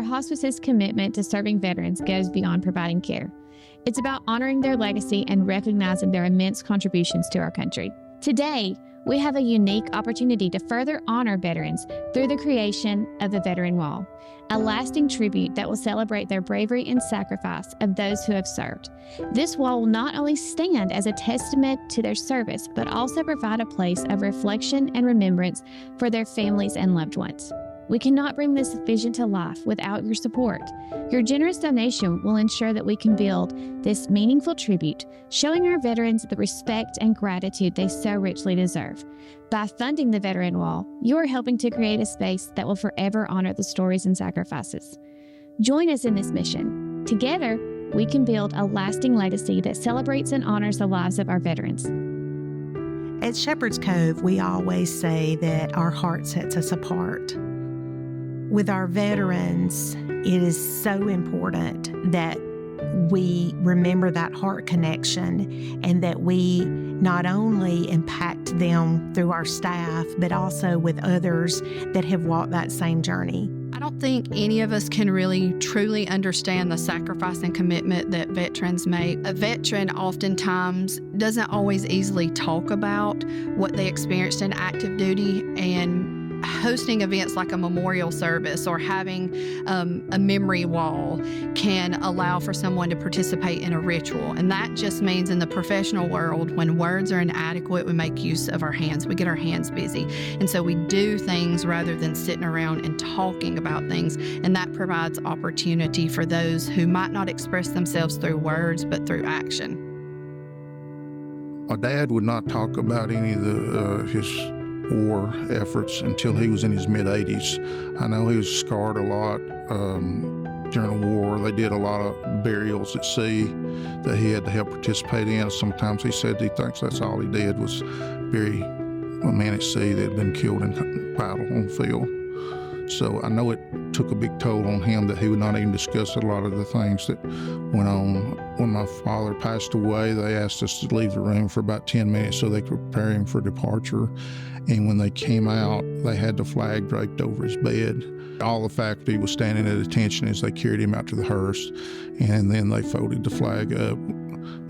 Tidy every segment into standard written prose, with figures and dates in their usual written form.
our hospice's commitment to serving veterans goes beyond providing care. It's about honoring their legacy and recognizing their immense contributions to our country. Today, we have a unique opportunity to further honor veterans through the creation of the Veteran Wall, a lasting tribute that will celebrate their bravery and sacrifice of those who have served. This wall will not only stand as a testament to their service, but also provide a place of reflection and remembrance for their families and loved ones. We cannot bring this vision to life without your support. Your generous donation will ensure that we can build this meaningful tribute, showing our veterans the respect and gratitude they so richly deserve. By funding the Veteran Wall, you are helping to create a space that will forever honor the stories and sacrifices. Join us in this mission. Together, we can build a lasting legacy that celebrates and honors the lives of our veterans. At Shepherd's Cove, we always say that our heart sets us apart. With our veterans, it is so important that we remember that heart connection and that we not only impact them through our staff, but also with others that have walked that same journey. I don't think any of us can really truly understand the sacrifice and commitment that veterans make. A veteran oftentimes doesn't always easily talk about what they experienced in active duty, and hosting events like a memorial service or having a memory wall can allow for someone to participate in a ritual. And that just means in the professional world, when words are inadequate, we make use of our hands. We get our hands busy. And so we do things rather than sitting around and talking about things. And that provides opportunity for those who might not express themselves through words, but through action. My dad would not talk about any of his war efforts until he was in his mid-80s. I know he was scarred a lot during the war. They did a lot of burials at sea that he had to help participate in. Sometimes he said he thinks that's all he did was bury a man at sea that had been killed in battle on the field. So I know it took a big toll on him that he would not even discuss a lot of the things that went on. When my father passed away, they asked us to leave the room for about 10 minutes so they could prepare him for departure. And when they came out, they had the flag draped over his bed. All the faculty was standing at attention as they carried him out to the hearse, and then they folded the flag up.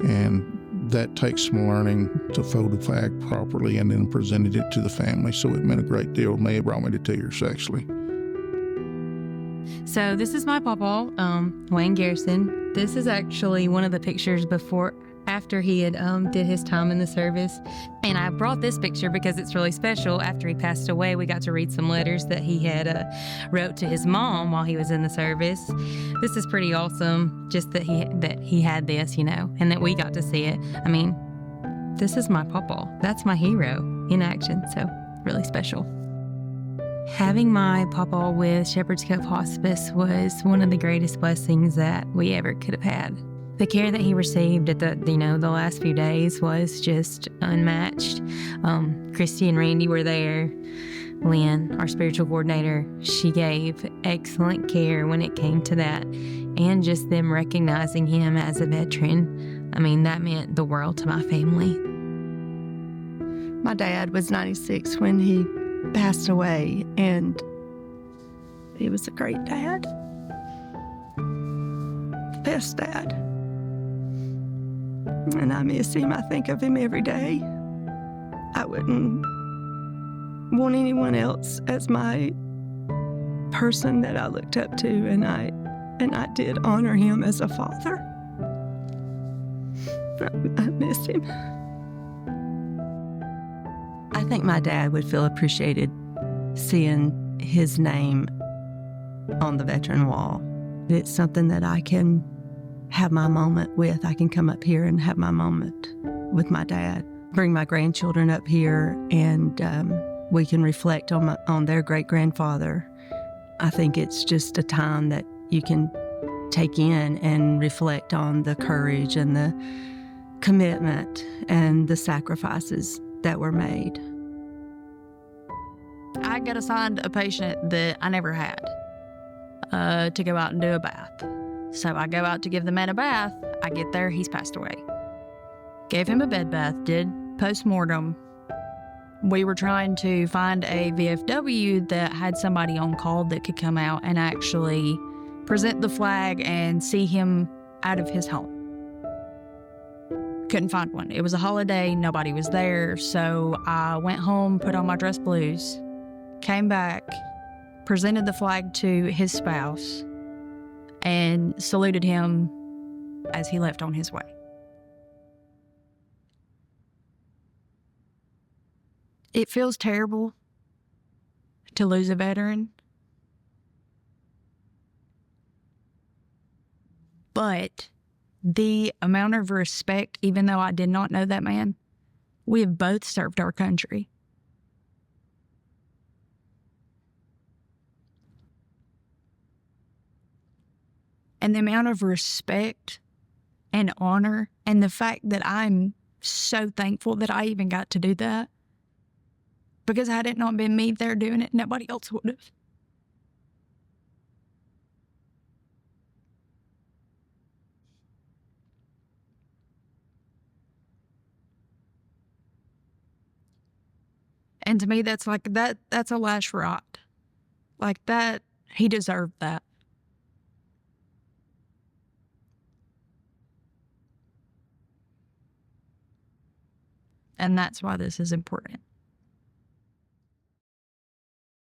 And that takes some learning to fold the flag properly and then presented it to the family. So it meant a great deal to me. It brought me to tears, actually. So this is my pawpaw, Wayne Garrison. This is actually one of the pictures after he had did his time in the service. And I brought this picture because it's really special. After he passed away, we got to read some letters that he had wrote to his mom while he was in the service. This is pretty awesome, just that he had this, and that we got to see it. I mean, this is my pawpaw. That's my hero in action, so really special. Having my pawpaw with Shepherd's Cove Hospice was one of the greatest blessings that we ever could have had. The care that he received at the last few days was just unmatched. Christy and Randy were there. Lynn, our spiritual coordinator, she gave excellent care when it came to that. And just them recognizing him as a veteran, I mean, that meant the world to my family. My dad was 96 when he passed away, and he was a great dad. The best dad. And I miss him. I think of him every day. I wouldn't want anyone else as my person that I looked up to, and I did honor him as a father. I miss him. I think my dad would feel appreciated seeing his name on the Veteran Wall. It's something that I can have my moment with. I can come up here and have my moment with my dad. Bring my grandchildren up here, and we can reflect on their great-grandfather. I think it's just a time that you can take in and reflect on the courage and the commitment and the sacrifices that were made. I got assigned a patient that I never had to go out and do a bath. So I go out to give the man a bath. I get there, he's passed away. Gave him a bed bath, did post-mortem. We were trying to find a VFW that had somebody on call that could come out and actually present the flag and see him out of his home. Couldn't find one. It was a holiday, nobody was there, so I went home, put on my dress blues, came back, presented the flag to his spouse, and saluted him as he left on his way. It feels terrible to lose a veteran, but the amount of respect, even though I did not know that man, we have both served our country. And the amount of respect and honor, and the fact that I'm so thankful that I even got to do that, because had it not been me there doing it, nobody else would have. And to me, that's like, that's a last ride. Like that, he deserved that. And that's why this is important.